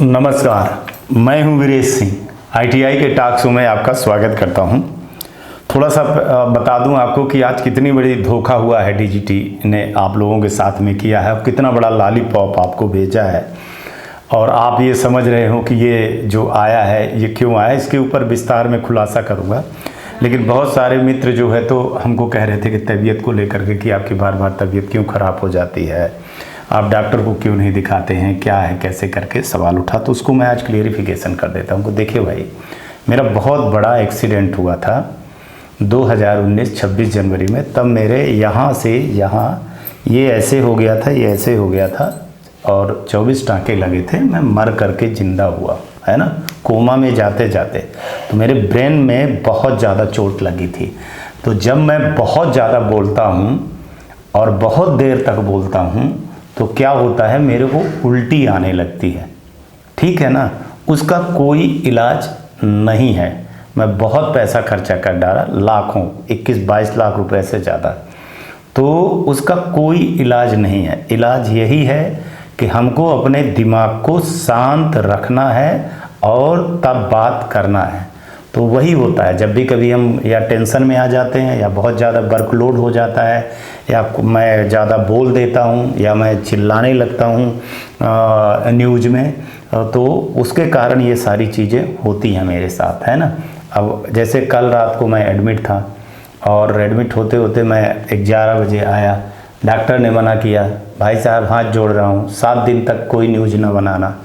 नमस्कार, मैं हूं वीरेश सिंह। आईटीआई के टॉक शो में आपका स्वागत करता हूं। थोड़ा सा बता दूं आपको कि आज कितनी बड़ी धोखा हुआ है डीजीटी ने आप लोगों के साथ में किया है, कितना बड़ा लॉलीपॉप आपको भेजा है और आप ये समझ रहे हो कि ये जो आया है ये क्यों आया। इसके ऊपर विस्तार में खुलासा करूँगा, लेकिन बहुत सारे मित्र जो है तो हमको कह रहे थे कि तबीयत को लेकर के कि आपकी बार बार तबीयत क्यों ख़राब हो जाती है, आप डॉक्टर को क्यों नहीं दिखाते हैं, क्या है कैसे करके सवाल उठा। तो उसको मैं आज क्लियरिफिकेशन कर देता हूँ। देखिए भाई, मेरा बहुत बड़ा एक्सीडेंट हुआ था 2019 26 जनवरी में। तब मेरे यहाँ से यहाँ ये ऐसे हो गया था, ये ऐसे हो गया था और 24 टाँके लगे थे। मैं मर करके ज़िंदा हुआ, है ना, कोमा में जाते जाते। तो मेरे ब्रेन में बहुत ज़्यादा चोट लगी थी। तो जब मैं बहुत ज़्यादा बोलता हूँ और बहुत देर तक बोलता हूँ तो क्या होता है, मेरे को उल्टी आने लगती है, ठीक है ना। उसका कोई इलाज नहीं है। मैं बहुत पैसा खर्चा कर डाला, लाखों, 21-22 लाख रुपए से ज़्यादा। तो उसका कोई इलाज नहीं है। इलाज यही है कि हमको अपने दिमाग को शांत रखना है और तब बात करना है। तो वही होता है, जब भी कभी हम या टेंशन में आ जाते हैं या बहुत ज़्यादा वर्कलोड हो जाता है या मैं ज़्यादा बोल देता हूँ या मैं चिल्लाने लगता हूँ न्यूज़ में, तो उसके कारण ये सारी चीज़ें होती हैं मेरे साथ, है ना। अब जैसे कल रात को मैं एडमिट था और एडमिट होते होते मैं 11 बजे आया। डॉक्टर ने मना किया, भाई साहब हाथ जोड़ रहा हूँ 7 दिन तक कोई न्यूज़ ना बनाना,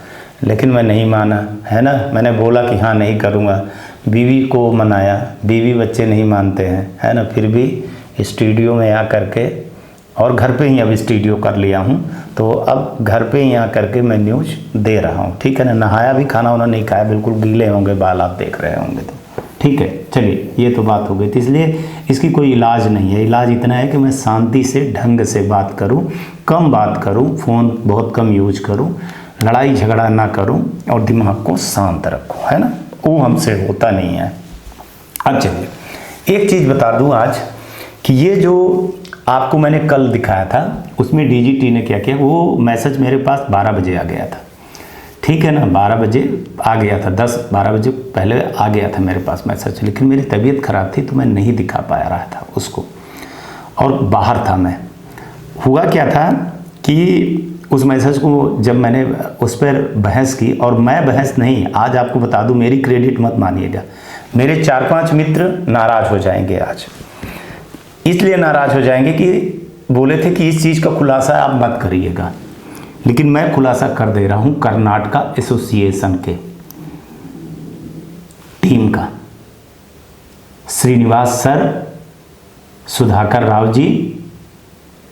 लेकिन मैं नहीं माना, है ना। मैंने बोला कि हाँ नहीं करूँगा, बीवी को मनाया, बीवी बच्चे नहीं मानते हैं, है ना। फिर भी स्टूडियो में आ करके, और घर पे ही अब स्टूडियो कर लिया हूँ, तो अब घर पे ही आ करके मैं न्यूज़ दे रहा हूँ, ठीक है ना। नहाया भी, खाना वाना नहीं खाया, बिल्कुल गीले होंगे बाल, आप देख रहे होंगे तो ठीक है। चलिए, ये तो बात हो गई थी। इसलिए इसकी कोई इलाज नहीं है। इलाज इतना है कि मैं शांति से, ढंग से बात करूँ, कम बात करूँ, फ़ोन बहुत कम यूज करूँ, लड़ाई झगड़ा ना करूँ और दिमाग को शांत रखूँ, है ना। वो हमसे होता नहीं है। अब चलिए एक चीज़ बता दूं आज कि ये जो आपको मैंने कल दिखाया था उसमें डीजीटी ने क्या किया, वो मैसेज मेरे पास 12 बजे आ गया था, ठीक है ना। 12 बजे आ गया था, 10-12 बजे पहले आ गया था मेरे पास मैसेज, लेकिन मेरी तबीयत ख़राब थी तो मैं नहीं दिखा पाया रहा था उसको, और बाहर था मैं। हुआ क्या था कि उस मैसेज को जब मैंने उस पर बहस की, और मैं बहस नहीं, आज आपको बता दूं, मेरी क्रेडिट मत मानिएगा, मेरे 4-5 मित्र नाराज़ हो जाएंगे आज। इसलिए नाराज़ हो जाएंगे कि बोले थे कि इस चीज़ का खुलासा आप मत करिएगा, लेकिन मैं खुलासा कर दे रहा हूं कर्नाटका एसोसिएशन के टीम का। श्रीनिवास सर, सुधाकर राव जी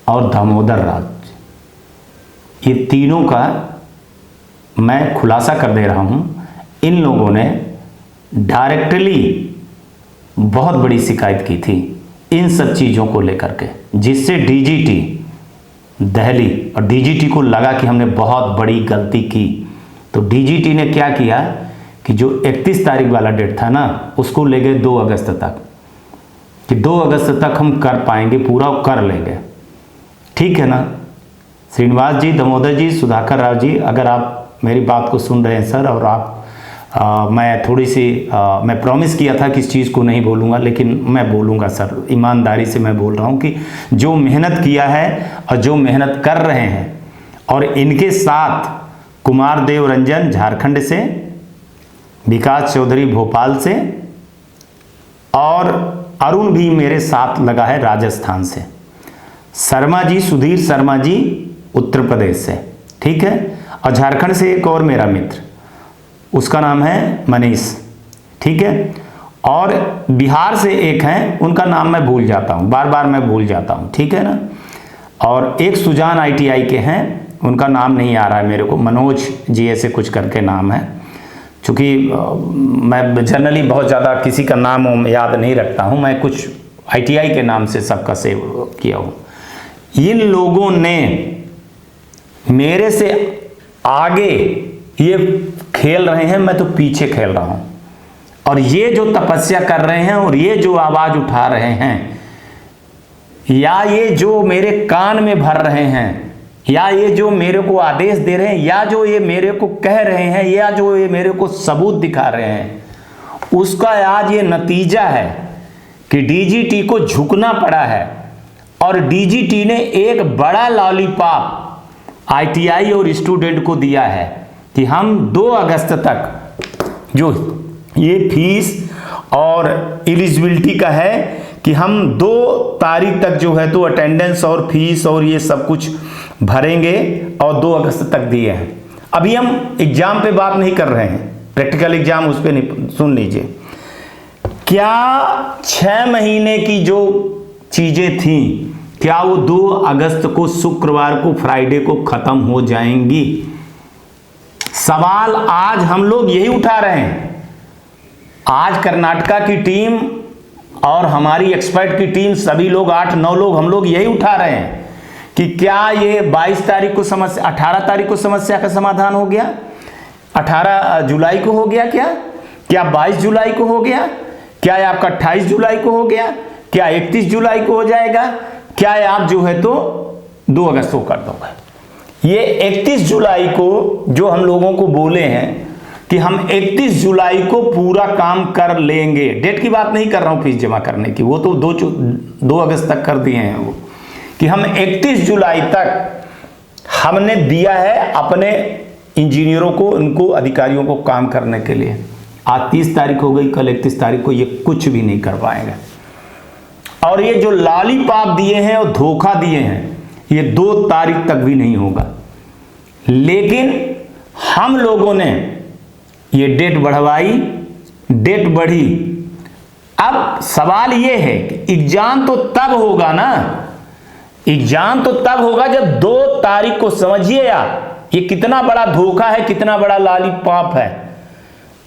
और दामोदर राव, ये तीनों का मैं खुलासा कर दे रहा हूं। इन लोगों ने डायरेक्टली बहुत बड़ी शिकायत की थी इन सब चीज़ों को लेकर के, जिससे डीजीटी दिल्ली, और डीजीटी को लगा कि हमने बहुत बड़ी गलती की। तो डीजीटी ने क्या किया कि जो 31 तारीख वाला डेट था ना, उसको ले गए 2 अगस्त तक, कि 2 अगस्त तक हम कर पाएंगे, पूरा कर लेंगे, ठीक है ना। श्रीनिवास जी, दामोदर जी, सुधाकर राव जी, अगर आप मेरी बात को सुन रहे हैं सर, और आप मैं थोड़ी सी मैं प्रॉमिस किया था कि इस चीज़ को नहीं बोलूँगा, लेकिन मैं बोलूँगा सर, ईमानदारी से मैं बोल रहा हूँ कि जो मेहनत किया है और जो मेहनत कर रहे हैं, और इनके साथ कुमार देव रंजन झारखंड से, विकास चौधरी भोपाल से, और अरुण भी मेरे साथ लगा है राजस्थान से, शर्मा जी, सुधीर शर्मा जी उत्तर प्रदेश से, ठीक है, और झारखंड से एक और मेरा मित्र, उसका नाम है मनीष, ठीक है, और बिहार से एक हैं, उनका नाम मैं भूल जाता हूँ, बार बार मैं भूल जाता हूँ, ठीक है ना। और एक सुजान आईटीआई के हैं, उनका नाम नहीं आ रहा है मेरे को, मनोज जी ऐसे कुछ करके नाम है। चूँकि मैं जनरली बहुत ज़्यादा किसी का नाम याद नहीं रखता हूँ, मैं कुछ आईटीआई के नाम से सबका सेव किया हूँ। इन लोगों ने मेरे से आगे ये खेल रहे हैं, मैं तो पीछे खेल रहा हूं। और ये जो तपस्या कर रहे हैं और ये जो आवाज उठा रहे हैं, या ये जो मेरे कान में भर रहे हैं, या ये जो मेरे को आदेश दे रहे हैं, या जो ये मेरे को कह रहे हैं, या जो ये मेरे को सबूत दिखा रहे हैं, उसका आज ये नतीजा है कि डीजीटी को झुकना पड़ा है। और डीजीटी ने एक बड़ा लॉलीपॉप आईटीआई और स्टूडेंट को दिया है कि हम 2 अगस्त तक जो ये फीस और एलिजिबिलिटी का है कि हम 2 तारीख तक जो है तो अटेंडेंस और फीस और ये सब कुछ भरेंगे, और 2 अगस्त तक दिए हैं। अभी हम एग्जाम पे बात नहीं कर रहे हैं, प्रैक्टिकल एग्जाम उस पर नहीं। सुन लीजिए, क्या 6 महीने की जो चीजें थी, क्या वो 2 अगस्त को शुक्रवार को फ्राइडे को खत्म हो जाएंगी? सवाल आज हम लोग यही उठा रहे हैं। आज कर्नाटका की टीम और हमारी एक्सपर्ट की टीम, सभी लोग 8-9 लोग हम लोग यही उठा रहे हैं कि क्या ये 22 तारीख को समस्या, 18 तारीख को समस्या का समाधान हो गया, 18 जुलाई को हो गया, क्या 22 जुलाई को हो गया, क्या आपका 28 जुलाई को हो गया, क्या 31 जुलाई को हो जाएगा, क्या आप जो है तो 2 अगस्त को कर दोगे? ये 31 जुलाई को जो हम लोगों को बोले हैं कि हम 31 जुलाई को पूरा काम कर लेंगे, डेट की बात नहीं कर रहा हूं फीस जमा करने की, वो तो 2 अगस्त तक कर दिए हैं वो, कि हम 31 जुलाई तक हमने दिया है अपने इंजीनियरों को, उनको अधिकारियों को काम करने के लिए। आज 30 तारीख हो गई, कल 31 तारीख को ये कुछ भी नहीं कर पाएंगे। और ये जो लॉलीपॉप दिए हैं और धोखा दिए हैं, ये 2 तारीख तक भी नहीं होगा। लेकिन हम लोगों ने ये डेट बढ़वाई, डेट बढ़ी। अब सवाल ये है कि एग्जाम तो तब होगा ना, एग्जाम तो तब होगा जब 2 तारीख को। समझिए आप, ये कितना बड़ा धोखा है, कितना बड़ा लॉलीपॉप है।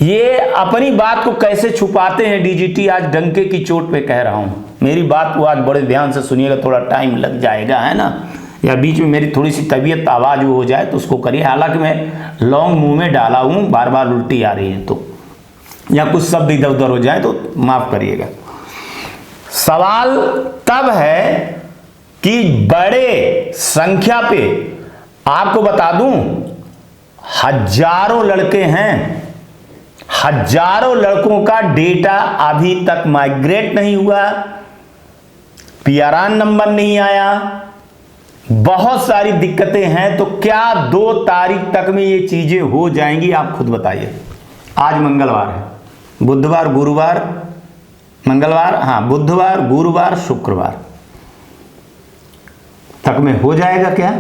ये अपनी बात को कैसे छुपाते हैं डीजीटी, आज डंके की चोट पे कह रहा हूं। मेरी बात को आज बड़े ध्यान से सुनिएगा, थोड़ा टाइम लग जाएगा, है ना, या बीच में मेरी थोड़ी सी तबीयत आवाज हो जाए तो उसको करिए। हालांकि मैं लॉन्ग मुंह में डाला हूं, बार बार उल्टी आ रही है तो, या कुछ शब्द इधर उधर हो जाए तो माफ करिएगा। सवाल तब है कि बड़े संख्या पे, आपको बता दूं, हजारों लड़के हैं, हजारों लड़कों का डेटा अभी तक माइग्रेट नहीं हुआ, पीआरआर नंबर नहीं आया, बहुत सारी दिक्कतें हैं। तो क्या 2 तारीख तक में ये चीजें हो जाएंगी? आप खुद बताइए। आज मंगलवार है, बुधवार, गुरुवार, मंगलवार, हाँ बुधवार, गुरुवार, शुक्रवार तक में हो जाएगा क्या?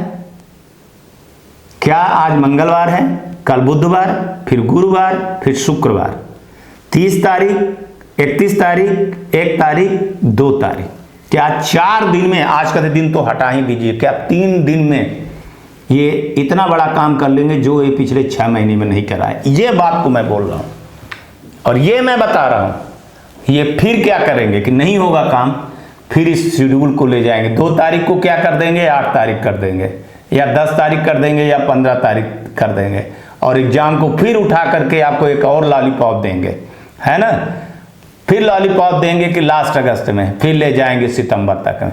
क्या आज मंगलवार है, कल बुधवार, फिर गुरुवार, फिर शुक्रवार, 30 तारीख, 31 तारीख, 1 तारीख, 2 तारीख, क्या 4 दिन में, आज का दिन तो हटा ही दीजिए, क्या 3 दिन में ये इतना बड़ा काम कर लेंगे जो ये पिछले 6 महीने में नहीं करा है? ये बात को मैं बोल रहा हूं और ये मैं बता रहा हूं। ये फिर क्या करेंगे कि नहीं होगा काम, फिर इस शेड्यूल को ले जाएंगे। 2 तारीख को क्या कर देंगे, 8 तारीख कर देंगे, या 10 तारीख कर देंगे, या 15 तारीख कर देंगे, और एग्जाम को फिर उठा करके आपको एक और लॉलीपॉप देंगे, है ना, फिर लॉलीपॉप देंगे कि लास्ट अगस्त में, फिर ले जाएंगे सितंबर तक।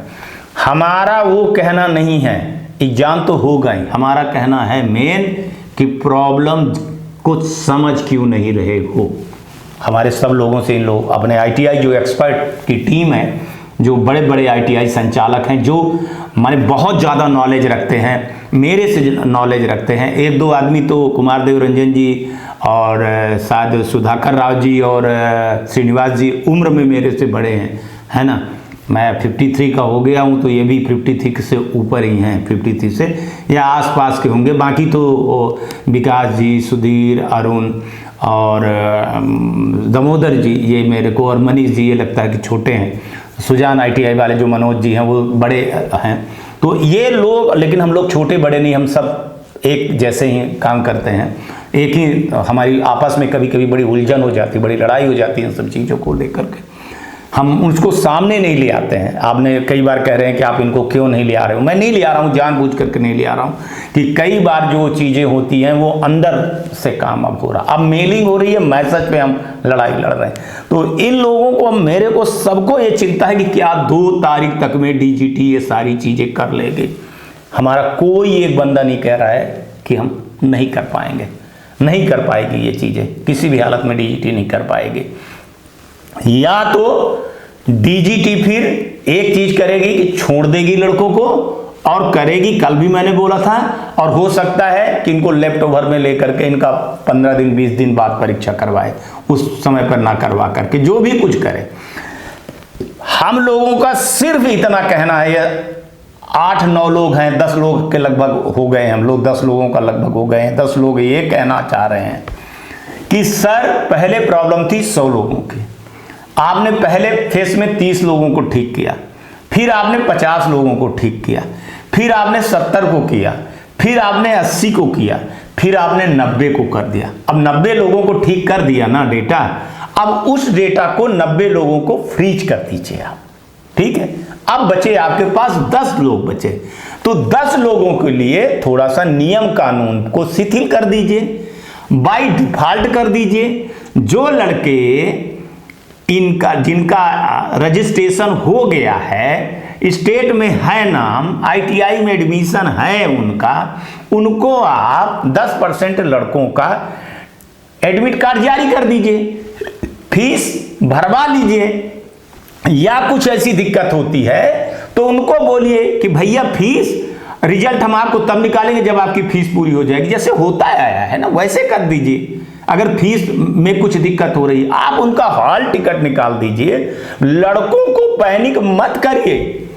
हमारा वो कहना नहीं है, एग्जाम तो होगा ही, हमारा कहना है मेन कि प्रॉब्लम को समझ क्यों नहीं रहे हो। हमारे सब लोगों से, इन लोग अपने आईटीआई जो एक्सपर्ट की टीम है, जो बड़े बड़े आईटीआई संचालक हैं, जो माने बहुत ज़्यादा नॉलेज रखते हैं, मेरे से नॉलेज रखते हैं। 1-2 आदमी तो कुमार देव रंजन जी और शायद सुधाकर राव जी और श्रीनिवास जी उम्र में मेरे से बड़े हैं, है ना। मैं 53 का हो गया हूँ, तो ये भी 53 से ऊपर ही हैं, 53 से या आसपास के होंगे। बाकी तो विकास जी, सुधीर, अरुण और दामोदर जी, ये मेरे को, और मनीष जी ये लगता है कि छोटे हैं। सुजान आईटीआई वाले जो मनोज जी हैं वो बड़े हैं। तो ये लोग, लेकिन हम लोग छोटे बड़े नहीं, हम सब एक जैसे ही काम करते हैं, एक ही। हमारी आपस में कभी कभी बड़ी उलझन हो जाती, बड़ी लड़ाई हो जाती है इन सब चीज़ों को लेकर के। हम उसको सामने नहीं ले आते हैं। आपने कई बार कह रहे हैं कि आप इनको क्यों नहीं ले आ रहे हो। मैं नहीं ले आ रहा हूँ, जानबूझ करके नहीं ले आ रहा हूँ, कि कई बार जो चीज़ें होती हैं वो अंदर से काम अब हो रहा, अब मेलिंग हो रही है, मैसेज पे हम लड़ाई लड़ रहे हैं। तो इन लोगों को, मेरे को, सबको ये चिंता है कि क्या 2 तारीख तक में डीजीटी ये सारी चीज़ें कर लेगी। हमारा कोई एक बंदा नहीं कह रहा है कि हम नहीं कर पाएंगे, नहीं कर पाएगी ये चीज़ें, किसी भी हालत में डीजीटी नहीं कर पाएगी। या तो डीजीटी फिर एक चीज करेगी कि छोड़ देगी लड़कों को, और करेगी, कल भी मैंने बोला था, और हो सकता है कि इनको लेफ्ट ओवर में लेकर के इनका 15 दिन 20 दिन बाद परीक्षा करवाए, उस समय पर ना करवा करके जो भी कुछ करे। हम लोगों का सिर्फ इतना कहना है, 8-9 लोग हैं, 10 लोग के लगभग हो गए, हम लोग 10 लोगों का लगभग हो गए हैं। 10 लोग ये कहना चाह रहे हैं कि सर पहले प्रॉब्लम थी 100 लोगों की, आपने पहले फेस में 30 लोगों को ठीक किया, फिर आपने 50 लोगों को ठीक किया, फिर आपने 70 को किया, फिर आपने 80 को किया, फिर आपने 90 को कर दिया। अब 90 लोगों को ठीक कर दिया ना डेटा, अब उस डेटा को 90 लोगों को फ्रीज कर दीजिए आप, ठीक है। अब बचे आपके पास 10 लोग बचे, तो 10 लोगों के लिए थोड़ा सा नियम कानून को शिथिल कर दीजिए, बाय डिफॉल्ट कर दीजिए। जो लड़के इनका जिनका रजिस्ट्रेशन हो गया है, स्टेट में है नाम, आईटीआई में एडमिशन है उनका, उनको आप 10% लड़कों का एडमिट कार्ड जारी कर दीजिए, फीस भरवा लीजिए। या कुछ ऐसी दिक्कत होती है तो उनको बोलिए कि भैया फीस, रिजल्ट हम आपको तब निकालेंगे जब आपकी फीस पूरी हो जाएगी, जैसे होता आया है ना वैसे कर दीजिए। अगर फीस में कुछ दिक्कत हो रही है, आप उनका हॉल टिकट निकाल दीजिए। लड़कों को पैनिक मत करिए,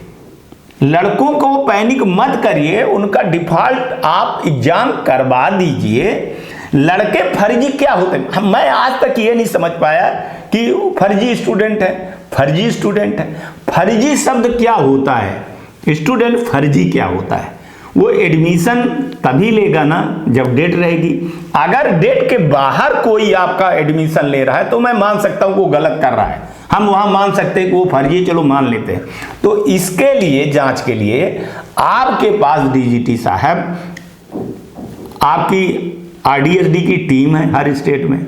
लड़कों को पैनिक मत करिए, उनका डिफॉल्ट आप एग्जाम करवा दीजिए। लड़के फर्जी क्या होते हैं, मैं आज तक ये नहीं समझ पाया कि फर्जी स्टूडेंट है, फर्जी स्टूडेंट है। फर्जी शब्द क्या होता है, स्टूडेंट फर्जी क्या होता है? वो एडमिशन तभी लेगा ना जब डेट रहेगी। अगर डेट के बाहर कोई आपका एडमिशन ले रहा है तो मैं मान सकता हूं वो गलत कर रहा है, हम वहां मान सकते हैं कि वो फर्जी, चलो मान लेते हैं। तो इसके लिए जांच के लिए आपके पास डीजीटी साहब, आपकी आरडीएसडी की टीम है हर स्टेट में,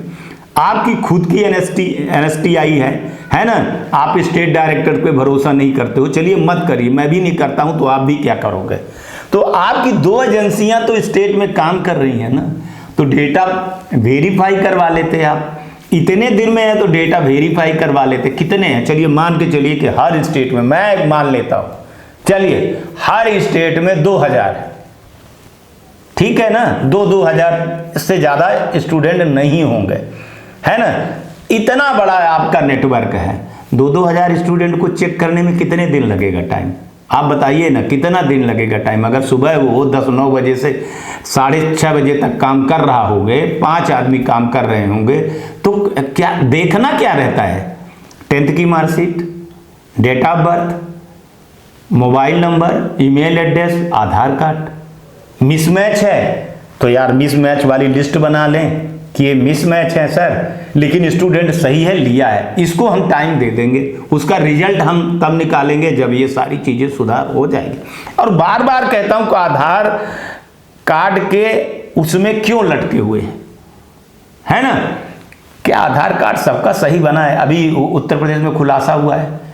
आपकी खुद की एनएसटीआई है ना। आप स्टेट डायरेक्टर पे भरोसा नहीं करते हो, चलिए मत करिए, मैं भी नहीं करता हूं, तो आप भी क्या करोगे। तो आपकी 2 एजेंसियां तो स्टेट में काम कर रही हैं ना, तो डेटा वेरीफाई करवा लेते आप। इतने दिन में है तो डेटा वेरीफाई करवा लेते। कितने हैं, चलिए मान के चलिए कि हर स्टेट में, मैं मान लेता हूं, चलिए हर स्टेट में 2000 है, ठीक है ना। 2-2000 से ज्यादा स्टूडेंट नहीं होंगे, है ना। इतना बड़ा आपका नेटवर्क है, 2-2000 स्टूडेंट को चेक करने में कितने दिन लगेगा टाइम, आप बताइए ना, कितना दिन लगेगा टाइम। अगर सुबह वो 10-9 बजे से 6:30 बजे तक काम कर रहा होंगे, 5 आदमी काम कर रहे होंगे, तो क्या देखना क्या रहता है, 10th की marksheet, date of birth, mobile number, email address, Aadhaar card. Mismatch है तो यार मिसमैच वाली लिस्ट बना लें कि ये मिसमैच है सर, लेकिन स्टूडेंट सही है, लिया है, इसको हम टाइम दे देंगे, उसका रिजल्ट हम तब निकालेंगे जब ये सारी चीजें सुधार हो जाएगी। और बार बार कहता हूं कि आधार कार्ड के उसमें क्यों लटके हुए हैं, है ना। क्या आधार कार्ड सबका सही बना है? अभी उत्तर प्रदेश में खुलासा हुआ है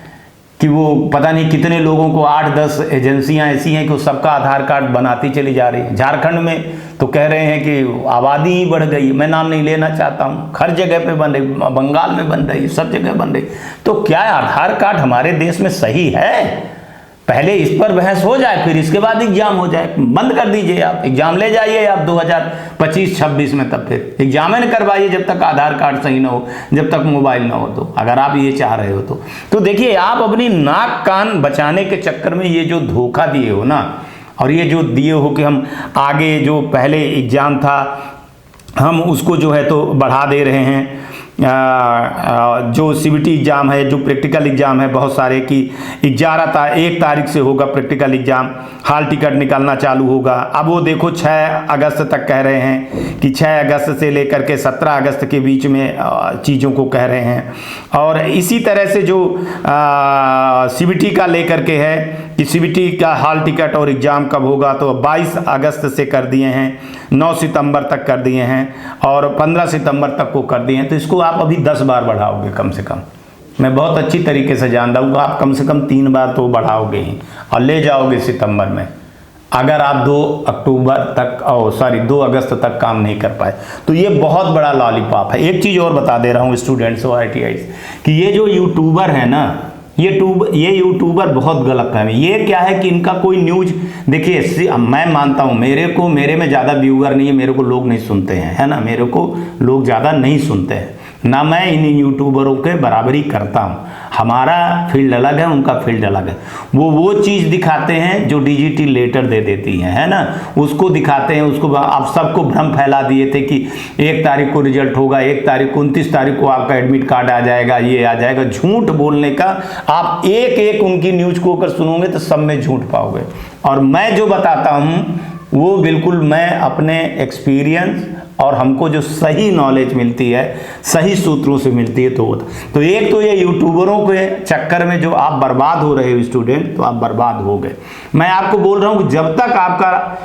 कि वो पता नहीं कितने लोगों को, 8-10 एजेंसियां ऐसी हैं कि वो सबका आधार कार्ड बनाती चली जा रही है। झारखंड में तो कह रहे हैं कि आबादी ही बढ़ गई, मैं नाम नहीं लेना चाहता हूँ, हर जगह पे बन रही, बंगाल में बन रही, सब जगह बन रही। तो क्या आधार कार्ड हमारे देश में सही है? पहले इस पर बहस हो जाए, फिर इसके बाद एग्जाम हो जाए। बंद कर दीजिए, आप एग्जाम ले जाइए आप 2025-26 में, तब फिर एग्जाम न करवाइए जब तक आधार कार्ड सही ना हो, जब तक मोबाइल ना हो। तो अगर आप ये चाह रहे हो तो देखिए, आप अपनी नाक कान बचाने के चक्कर में ये जो धोखा दिए हो ना, और ये जो दिए हो कि हम आगे जो पहले एग्जाम था हम उसको जो है तो बढ़ा दे रहे हैं, जो सीबीटी एग्ज़ाम है, जो प्रैक्टिकल एग्ज़ाम है, बहुत सारे की 1 तारीख से होगा प्रैक्टिकल एग्ज़ाम, हॉल टिकट निकालना चालू होगा। अब वो देखो 6 अगस्त तक कह रहे हैं कि 6 अगस्त से लेकर के 17 अगस्त के बीच में चीज़ों को कह रहे हैं। और इसी तरह से जो सीबीटी का लेकर के है कि सीबीटी का हॉल टिकट और एग्ज़ाम कब होगा, तो 22 अगस्त से कर दिए हैं, 9 सितंबर तक कर दिए हैं, और 15 सितंबर तक को कर दिए हैं। तो इसको आप अभी 10 बार बढ़ाओगे कम से कम, मैं बहुत अच्छी तरीके से जानता हूँ, आप कम से कम 3 बार तो बढ़ाओगे ही और ले जाओगे सितंबर में। अगर आप 2 अक्टूबर तक 2 अगस्त तक काम नहीं कर पाए तो ये बहुत बड़ा लॉलीपॉप है। एक चीज़ और बता दे रहा हूँ स्टूडेंट्स और ITI कि ये जो यूट्यूबर है ना, ये यूट्यूबर बहुत गलत है। ये क्या है कि इनका कोई न्यूज, देखिए मैं मानता हूँ मेरे में ज़्यादा व्यूअर नहीं है, मेरे को लोग नहीं सुनते हैं, है ना, मेरे को लोग ज़्यादा नहीं सुनते हैं ना, मैं इन यूट्यूबरों के बराबरी करता हूँ। हमारा फील्ड अलग है, उनका फील्ड अलग है। वो चीज़ दिखाते हैं जो DGT लेटर दे देती है ना, उसको दिखाते हैं। उसको आप सबको भ्रम फैला दिए थे कि 1 तारीख को रिजल्ट होगा, 1 तारीख को 29 तारीख को आपका एडमिट कार्ड आ जाएगा, ये आ जाएगा। झूठ बोलने का आप एक उनकी न्यूज को अगर सुनोगे तो सब में झूठ पाओगे। और मैं जो बताता हूँ वो बिल्कुल मैं अपने एक्सपीरियंस और हमको जो सही नॉलेज मिलती है, सही सूत्रों से मिलती है तो एक तो ये यूट्यूबरों के चक्कर में जो आप बर्बाद हो रहे हो स्टूडेंट, तो आप बर्बाद हो गए। मैं आपको बोल रहा हूँ कि जब तक आपका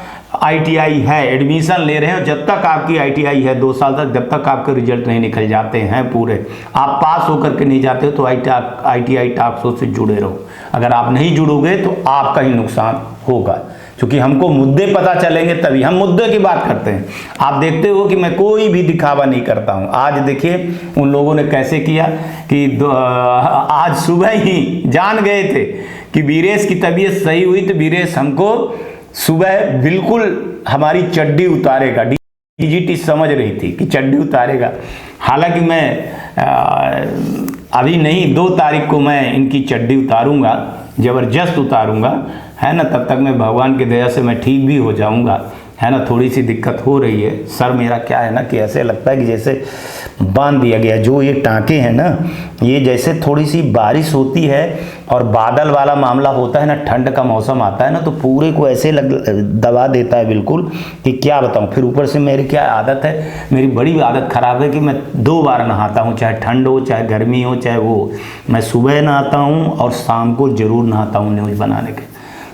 ITI है, एडमिशन ले रहे हो, जब तक आपकी ITI है 2 साल तक, जब तक आपके रिजल्ट नहीं निकल जाते हैं पूरे, आप पास होकर के नहीं जाते हो, तो ITI टॉक शो से जुड़े रहो। अगर आप नहीं जुड़ोगे तो आपका ही नुकसान होगा, क्योंकि हमको मुद्दे पता चलेंगे तभी हम मुद्दे की बात करते हैं। आप देखते हो कि मैं कोई भी दिखावा नहीं करता हूं। आज देखिए उन लोगों ने कैसे किया कि आज सुबह ही जान गए थे कि वीरेश की तबीयत सही हुई, तो वीरेश हमको सुबह बिल्कुल हमारी चड्डी उतारेगा, DGT समझ रही थी कि चड्डी उतारेगा। हालांकि मैं अभी नहीं, 2 तारीख को मैं इनकी चड्डी उतारूंगा, ज़बरदस्त उतारूंगा, है ना। तब तक मैं भगवान की दया से मैं ठीक भी हो जाऊंगा, है ना। थोड़ी सी दिक्कत हो रही है, सर मेरा क्या है ना कि ऐसे लगता है कि जैसे बांध दिया गया। जो ये टाँके हैं ना, ये जैसे थोड़ी सी बारिश होती है और बादल वाला मामला होता है ना, ठंड का मौसम आता है ना, तो पूरे को ऐसे दबा देता है बिल्कुल कि क्या बताऊं। फिर ऊपर से मेरी क्या आदत है, मेरी बड़ी आदत ख़राब है कि मैं 2 बार नहाता हूं, चाहे ठंड हो चाहे गर्मी हो चाहे वो। मैं सुबह नहाता हूं और शाम को ज़रूर नहाता हूं न्यूज़ बनाने के।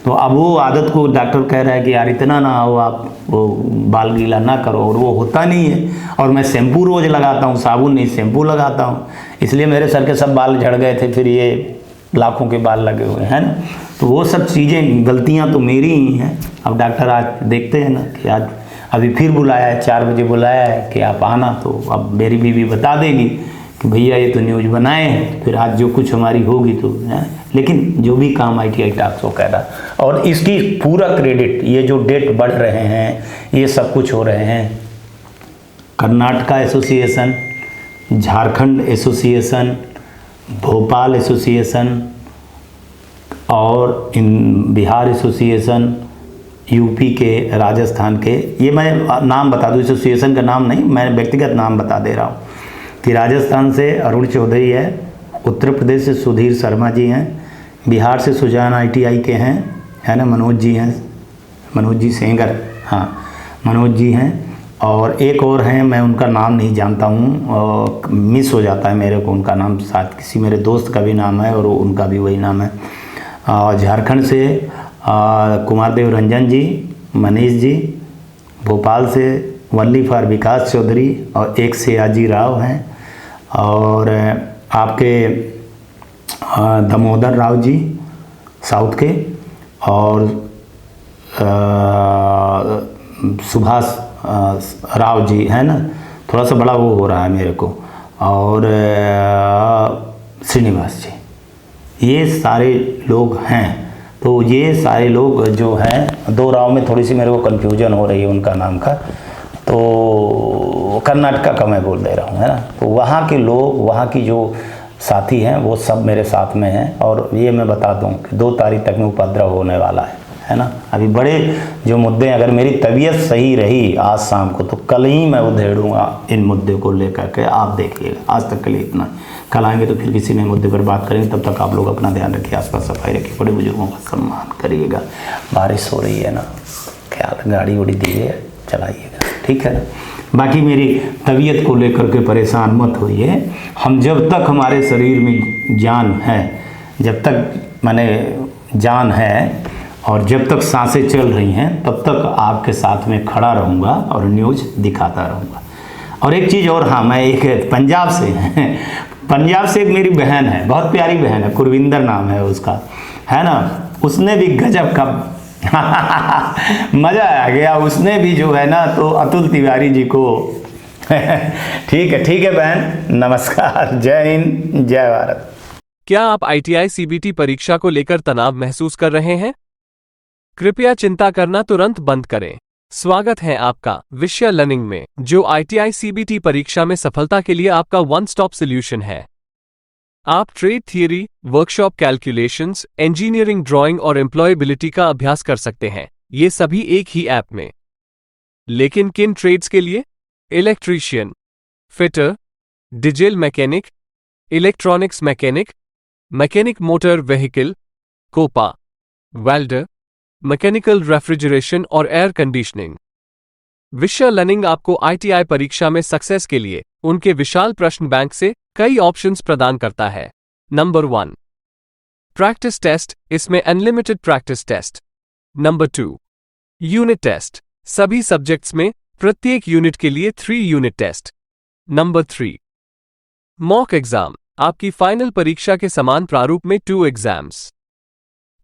तो अब वो आदत को डॉक्टर कह रहा है कि यार इतना ना हो, आप वो बाल गीला ना करो, और वो होता नहीं है। और मैं शैम्पू रोज़ लगाता हूँ, साबुन नहीं शैम्पू लगाता हूँ, इसलिए मेरे सर के सब बाल झड़ गए थे, फिर ये लाखों के बाल लगे हुए हैं ना। तो वो सब चीज़ें गलतियाँ तो मेरी ही हैं। अब डॉक्टर आज देखते हैं ना कि आज अभी फिर बुलाया है, 4 बजे बुलाया है कि आप आना। तो अब मेरी बीवी बता देगी कि भैया ये तो न्यूज़ बनाए हैं, फिर आज जो कुछ हमारी होगी तो है। लेकिन जो भी काम ITI टॉक शो कह रहा, और इसकी पूरा क्रेडिट, ये जो डेट बढ़ रहे हैं, ये सब कुछ हो रहे हैं, Karnataka association, Jharkhand association, Bhopal association और बिहार एसोसिएशन, यूपी के, राजस्थान के, ये मैं नाम बता दूँ, एसोसिएशन का नाम नहीं, मैं व्यक्तिगत नाम बता दे रहा हूँ कि राजस्थान से अरुण चौधरी है, उत्तर प्रदेश से सुधीर शर्मा जी हैं, बिहार से सुजान ITI के हैं, है ना, मनोज जी हैं, मनोज जी सेंगर, हाँ मनोज जी हैं, और एक और हैं, मैं उनका नाम नहीं जानता हूँ, मिस हो जाता है मेरे को उनका नाम, साथ किसी मेरे दोस्त का भी नाम है और उनका भी वही नाम है। झारखंड से कुमारदेव रंजन जी, मनीष जी, भोपाल से वल्ली फॉर विकास चौधरी और एक सयाजी राव हैं, और आपके दामोदर राव जी साउथ के, और सुभाष राव जी, है ना, थोड़ा सा बड़ा वो हो रहा है मेरे को, और श्रीनिवास जी, ये सारे लोग हैं। तो ये सारे लोग जो हैं, 2 राव में थोड़ी सी मेरे को कन्फ्यूजन हो रही है उनका नाम का, तो कर्नाटका का मैं बोल दे रहा हूँ, है ना। तो वहाँ के लोग, वहाँ की जो साथी हैं वो सब मेरे साथ में हैं, और ये मैं बता दूँ कि 2 तारीख तक में उपद्रव होने वाला है ना। अभी बड़े जो मुद्दे, अगर मेरी तबीयत सही रही आज शाम को तो कल ही मैं उधेड़ूँगा इन मुद्दे को लेकर के, आप देखिएगा। आज तक के लिए इतना, कल आएंगे तो फिर किसी नए मुद्दे पर बात करेंगे। तब तक आप लोग अपना ध्यान रखिए, आसपास सफाई रखिए, बड़े बुजुर्गों का सम्मान करिएगा। बारिश हो रही है ना, ख्याल, गाड़ी उड़ी दीजिए, चलाइएगा, ठीक है ना। बाकी मेरी तबीयत को लेकर के परेशान मत होइए। हम जब तक हमारे शरीर में जान है, जब तक माने जान है और जब तक सांसें चल रही हैं, तब तक आपके साथ में खड़ा रहूँगा और न्यूज़ दिखाता रहूँगा। और एक चीज़ और, हाँ, मैं एक पंजाब से पंजाब से एक मेरी बहन है, बहुत प्यारी बहन है, कुरविंदर नाम है उसका, है ना। उसने भी गजब का मजा आ गया, उसने भी जो है ना तो अतुल तिवारी जी को ठीक है बहन, नमस्कार, जय हिंद, जय भारत। क्या आप आईटीआई सीबीटी परीक्षा को लेकर तनाव महसूस कर रहे हैं? कृपया चिंता करना तुरंत बंद करें। स्वागत है आपका विषय लर्निंग में, जो आईटीआई सीबीटी परीक्षा में सफलता के लिए आपका वन स्टॉप सॉल्यूशन है। आप trade theory, workshop calculations, engineering drawing और एम्प्लॉयबिलिटी का अभ्यास कर सकते हैं, ये सभी एक ही ऐप में। लेकिन किन ट्रेड्स के लिए? Electrician, fitter, diesel mechanic, electronics mechanic, mechanic motor vehicle, COPA, welder, mechanical refrigeration और एयर कंडीशनिंग। विषय लर्निंग आपको आईटीआई परीक्षा में सक्सेस के लिए उनके विशाल प्रश्न बैंक से कई ऑप्शंस प्रदान करता है। नंबर 1, प्रैक्टिस टेस्ट, इसमें unlimited practice test. Number 2, unit test, सभी सब्जेक्ट्स में प्रत्येक यूनिट के लिए 3 unit test. Number 3, mock exam, आपकी फाइनल परीक्षा के समान प्रारूप में 2 एग्जाम्स।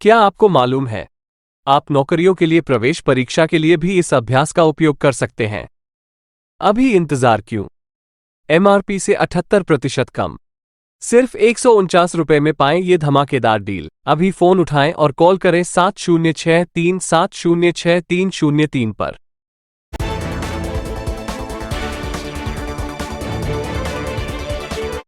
क्या आपको मालूम है, आप नौकरियों के लिए प्रवेश परीक्षा के लिए भी इस अभ्यास का उपयोग कर सकते हैं। अभी इंतजार क्यों? एमआरपी से 78% कम, सिर्फ 149 रुपए में पाएं ये धमाकेदार डील। अभी फोन उठाएं और कॉल करें 7063706303 पर।